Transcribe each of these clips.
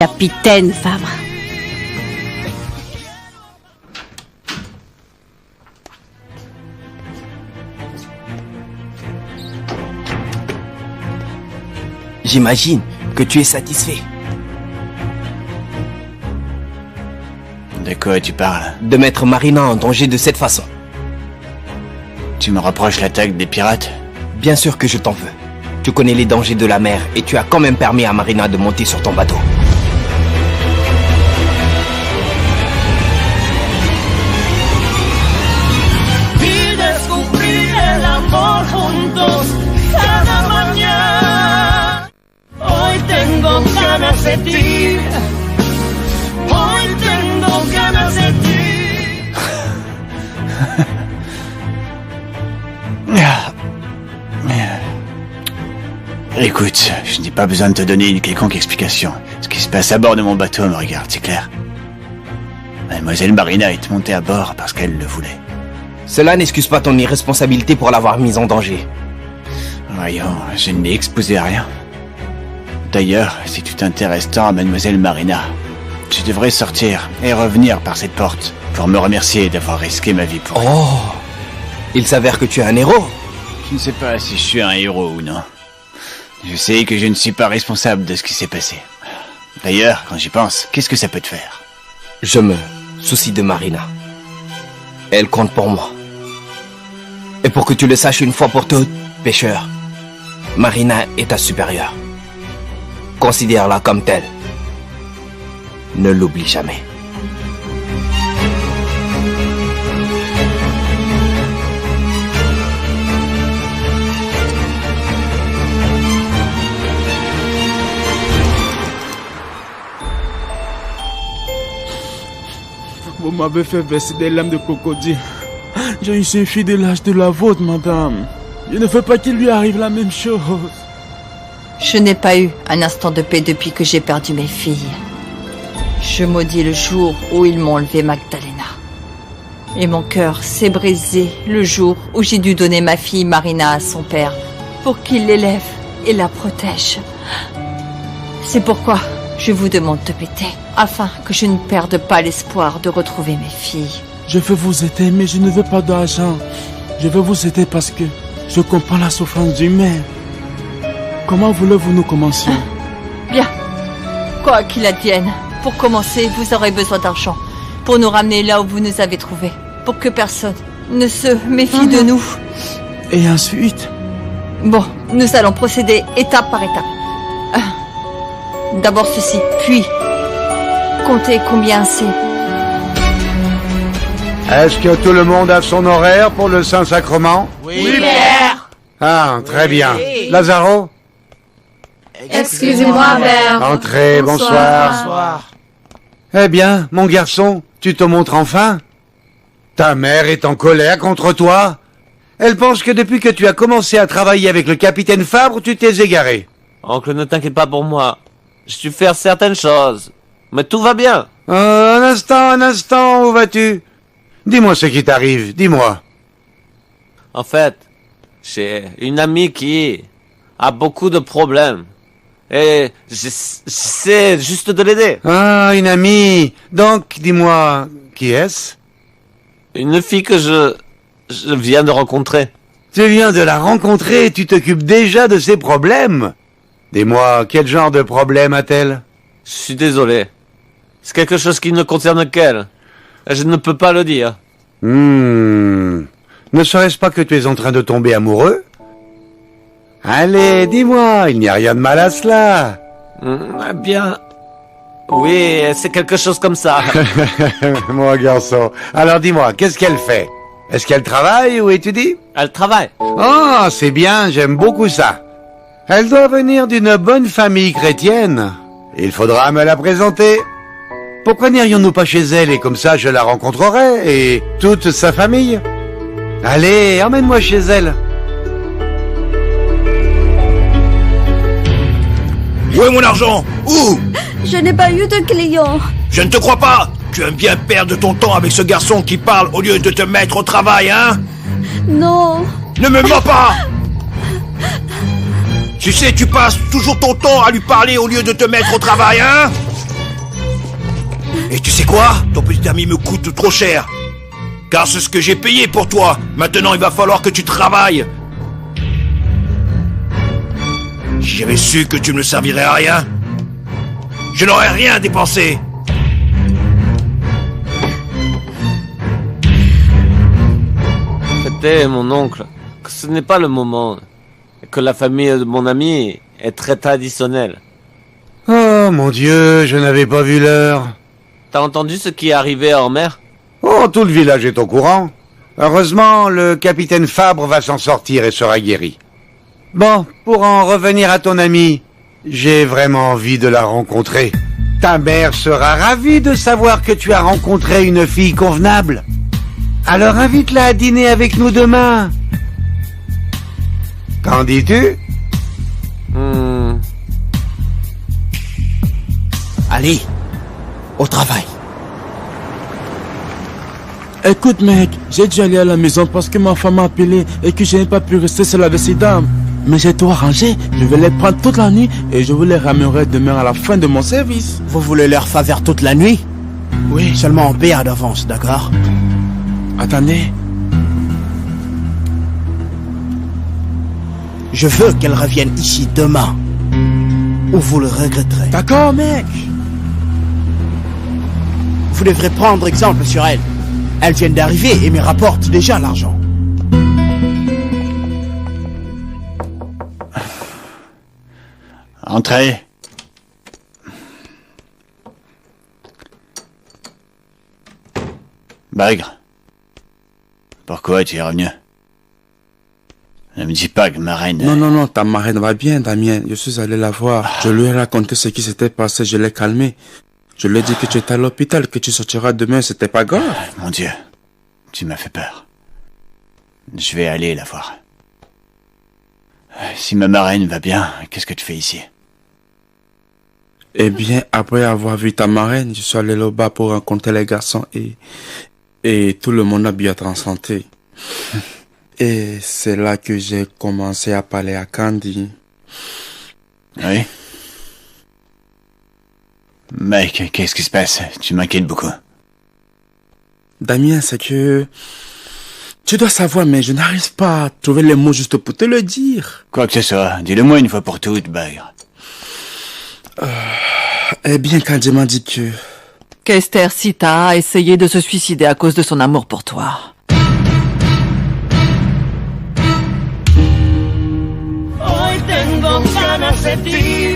Capitaine Fabre. J'imagine que tu es satisfait. De quoi tu parles? De mettre Marina en danger de cette façon. Tu me reproches l'attaque des pirates? Bien sûr que je t'en veux. Tu connais les dangers de la mer et tu as quand même permis à Marina de monter sur ton bateau. Y descubrir el amor juntos cada mañana. Hoy tengo ganas de ti. Hoy tengo ganas de ti. Écoute, je n'ai pas besoin de te donner une quelconque explication. Ce qui se passe à bord de mon bateau me regarde, c'est clair. Mademoiselle Marina est montée à bord parce qu'elle le voulait. Cela n'excuse pas ton irresponsabilité pour l'avoir mise en danger. Voyons, je ne l'ai exposé à rien. D'ailleurs, si tu t'intéresses tant à Mademoiselle Marina, tu devrais sortir et revenir par cette porte pour me remercier d'avoir risqué ma vie pour elle. Oh! Il s'avère que tu es un héros. Je ne sais pas si je suis un héros ou non. Je sais que je ne suis pas responsable de ce qui s'est passé. D'ailleurs, quand j'y pense, qu'est-ce que ça peut te faire? Je me soucie de Marina. Elle compte pour moi. Et pour que tu le saches une fois pour toutes, pêcheur, Marina est ta supérieure. Considère-la comme telle. Ne l'oublie jamais. Vous m'avez fait verser des larmes de crocodile. J'ai une fille de l'âge de la vôtre, madame. Je ne veux pas qu'il lui arrive la même chose. Je n'ai pas eu un instant de paix depuis que j'ai perdu mes filles. Je maudis le jour où ils m'ont enlevé Magdalena. Et mon cœur s'est brisé le jour où j'ai dû donner ma fille Marina à son père pour qu'il l'élève et la protège. C'est pourquoi je vous demande de m'aider, afin que je ne perde pas l'espoir de retrouver mes filles. Je veux vous aider, mais je ne veux pas d'argent. Je veux vous aider parce que je comprends la souffrance humaine. Comment voulez-vous nous commencer? Bien. Quoi qu'il advienne, pour commencer, vous aurez besoin d'argent pour nous ramener là où vous nous avez trouvés, pour que personne ne se méfie de nous. Et ensuite? Bon, nous allons procéder étape par étape. D'abord ceci, puis comptez combien c'est. Est-ce que tout le monde a son horaire pour le Saint-Sacrement? Oui, père. Ah, très bien. Lazaro? Excusez-moi, père. Entrez, bonsoir. Eh bien, mon garçon, tu te montres enfin? Ta mère est en colère contre toi? Elle pense que depuis que tu as commencé à travailler avec le capitaine Fabre, tu t'es égaré. Oncle, ne t'inquiète pas pour moi. Je suis faire certaines choses. Mais tout va bien. Un instant, où vas-tu? Dis-moi ce qui t'arrive, dis-moi. En fait, j'ai une amie qui a beaucoup de problèmes. Et j'essaie juste de l'aider. Ah, une amie. Donc, dis-moi, qui est-ce? Une fille que je viens de rencontrer. Tu viens de la rencontrer et tu t'occupes déjà de ses problèmes? Dis-moi, quel genre de problème a-t-elle? Je suis désolé. C'est quelque chose qui ne concerne qu'elle. Je ne peux pas le dire. Ne serait-ce pas que tu es en train de tomber amoureux? Allez, dis-moi, il n'y a rien de mal à cela. Bien. Oui, c'est quelque chose comme ça. Mon garçon. Alors dis-moi, qu'est-ce qu'elle fait? Est-ce qu'elle travaille ou étudie? Elle travaille. Oh, c'est bien, j'aime beaucoup ça. Elle doit venir d'une bonne famille chrétienne. Il faudra me la présenter. Pourquoi n'irions-nous pas chez elle et comme ça je la rencontrerai et toute sa famille? Allez, emmène-moi chez elle. Où est mon argent? Où? Je n'ai pas eu de clients. Je ne te crois pas. Tu aimes bien perdre ton temps avec ce garçon qui parle au lieu de te mettre au travail, hein? Non. Ne me mens pas! Tu sais, tu passes toujours ton temps à lui parler au lieu de te mettre au travail, hein? Et tu sais quoi? Ton petit ami me coûte trop cher. Car c'est ce que j'ai payé pour toi. Maintenant, il va falloir que tu travailles. Si j'avais su que tu ne me servirais à rien, je n'aurais rien dépensé. Répétez, mon oncle, que ce n'est pas le moment. Et que la famille de mon ami est très traditionnelle. Oh mon Dieu, je n'avais pas vu l'heure. T'as entendu ce qui est arrivé en mer? Oh, tout le village est au courant. Heureusement, le capitaine Fabre va s'en sortir et sera guéri. Bon, pour en revenir à ton ami, j'ai vraiment envie de la rencontrer. Ta mère sera ravie de savoir que tu as rencontré une fille convenable. Alors invite-la à dîner avec nous demain. Qu'en dis-tu? Allez, au travail. Écoute mec, j'ai dû aller à la maison parce que ma femme m'a appelé et que je n'ai pas pu rester seul avec ces dames. Mais j'ai tout arrangé, je vais les prendre toute la nuit et je vous les ramènerai demain à la fin de mon service. Vous voulez leur faveur toute la nuit? Oui. Seulement en paie d'avance, d'accord? Attendez. Je veux qu'elle revienne ici demain, ou vous le regretterez. D'accord mec. Vous devrez prendre exemple sur elle. Elle vient d'arriver et me rapporte déjà l'argent. Entrez. Bagre. Pourquoi tu es revenu? Ne me dis pas que ma reine... Non, ta marraine va bien, Damien. Je suis allé la voir. Je lui ai raconté ce qui s'était passé, je l'ai calmée. Je lui ai dit que tu étais à l'hôpital, que tu sortiras demain, c'était pas grave. Mon Dieu, tu m'as fait peur. Je vais aller la voir. Si ma marraine va bien, qu'est-ce que tu fais ici? Eh bien, après avoir vu ta marraine, je suis allé là-bas pour rencontrer les garçons et tout le monde a bien été en santé. Et c'est là que j'ai commencé à parler à Candy. Oui? Mec, qu'est-ce qui se passe? Tu m'inquiètes beaucoup. Damien, c'est que... Tu dois savoir, mais je n'arrive pas à trouver les mots juste pour te le dire. Quoi que ce soit, dis-le-moi une fois pour toutes, Bagre. Eh bien, Candy m'a dit que... Qu'Esther Sita a essayé de se suicider à cause de son amour pour toi. Hoy tengo ganas de ti.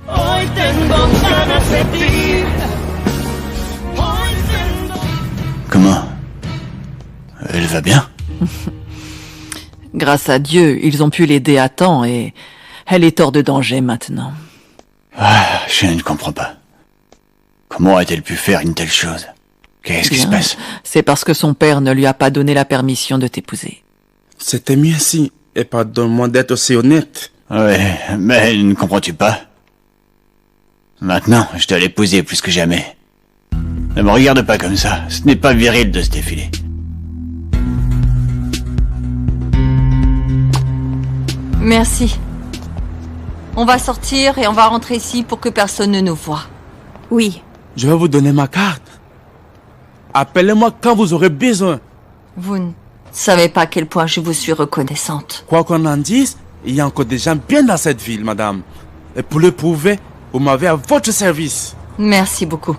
Hoy tengo ganas de ti. Hoy tengo... Comment? Elle va bien? Grâce à Dieu, ils ont pu l'aider à temps et elle est hors de danger maintenant. Ah, je ne comprends pas. Comment a-t-elle pu faire une telle chose? Qu'est-ce qui se passe? C'est parce que son père ne lui a pas donné la permission de t'épouser. C'était mieux ainsi. Et pardonne-moi d'être aussi honnête. Ouais, mais ne comprends-tu pas? Maintenant, je dois l'épouser plus que jamais. Ne me regarde pas comme ça, ce n'est pas viril de se défiler. Merci. On va sortir et on va rentrer ici pour que personne ne nous voie. Oui. Je vais vous donner ma carte. Appelez-moi quand vous aurez besoin. Vous ne savez pas à quel point je vous suis reconnaissante. Quoi qu'on en dise, il y a encore des gens bien dans cette ville, madame. Et pour le prouver, vous m'avez à votre service. Merci beaucoup.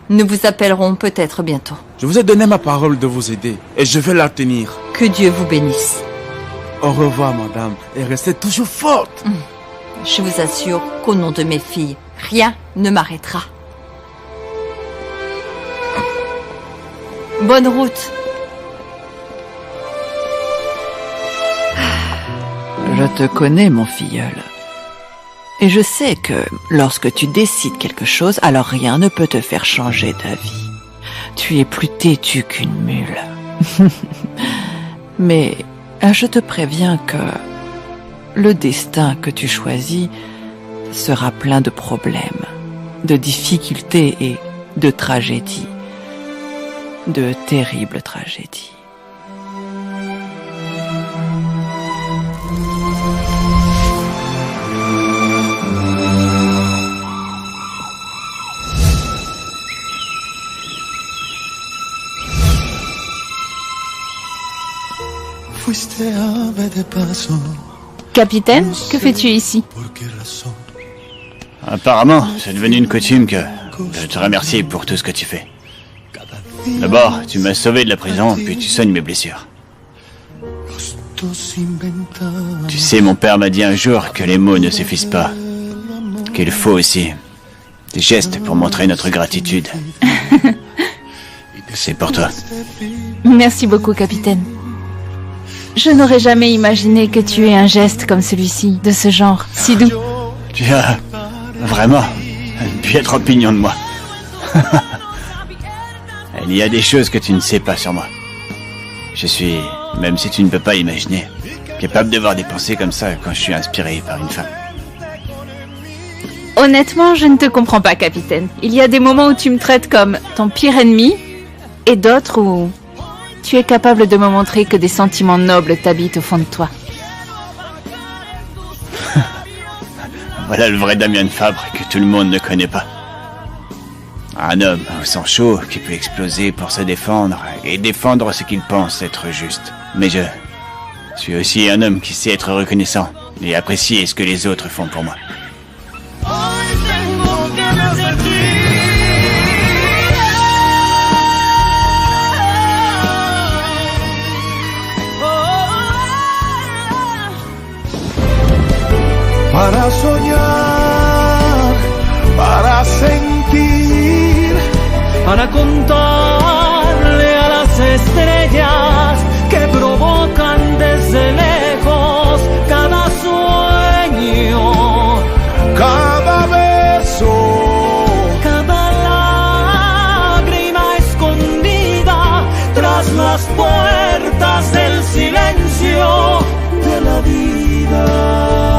Nous vous appellerons peut-être bientôt. Je vous ai donné ma parole de vous aider et je vais la tenir. Que Dieu vous bénisse. Au revoir, madame, et restez toujours forte. Je vous assure qu'au nom de mes filles, rien ne m'arrêtera. Bonne route. Je te connais, mon filleul. Et je sais que lorsque tu décides quelque chose, alors rien ne peut te faire changer d'avis. Tu es plus têtu qu'une mule. Mais je te préviens que le destin que tu choisis sera plein de problèmes, de difficultés et de tragédies. De terribles tragédies. Capitaine, que fais-tu ici? Apparemment, c'est devenu une coutume de te remercier pour tout ce que tu fais. D'abord, tu m'as sauvé de la prison, puis tu soignes mes blessures. Tu sais, mon père m'a dit un jour que les mots ne suffisent pas. Qu'il faut aussi des gestes pour montrer notre gratitude. C'est pour toi. Merci beaucoup, capitaine. Je n'aurais jamais imaginé que tu aies un geste comme celui-ci, de ce genre, si doux. Tu as vraiment une piètre opinion de moi. Il y a des choses que tu ne sais pas sur moi. Je suis, même si tu ne peux pas imaginer, capable de voir des pensées comme ça quand je suis inspiré par une femme. Honnêtement, je ne te comprends pas, capitaine. Il y a des moments où tu me traites comme ton pire ennemi, et d'autres où tu es capable de me montrer que des sentiments nobles t'habitent au fond de toi. Voilà le vrai Damien Fabre que tout le monde ne connaît pas. Un homme au sang chaud qui peut exploser pour se défendre et défendre ce qu'il pense être juste. Mais je suis aussi un homme qui sait être reconnaissant et apprécier ce que les autres font pour moi. Para soñar, para sentir, para contarle a las estrellas que provocan desde lejos cada sueño, cada beso, cada lágrima escondida tras las puertas del silencio de la vida.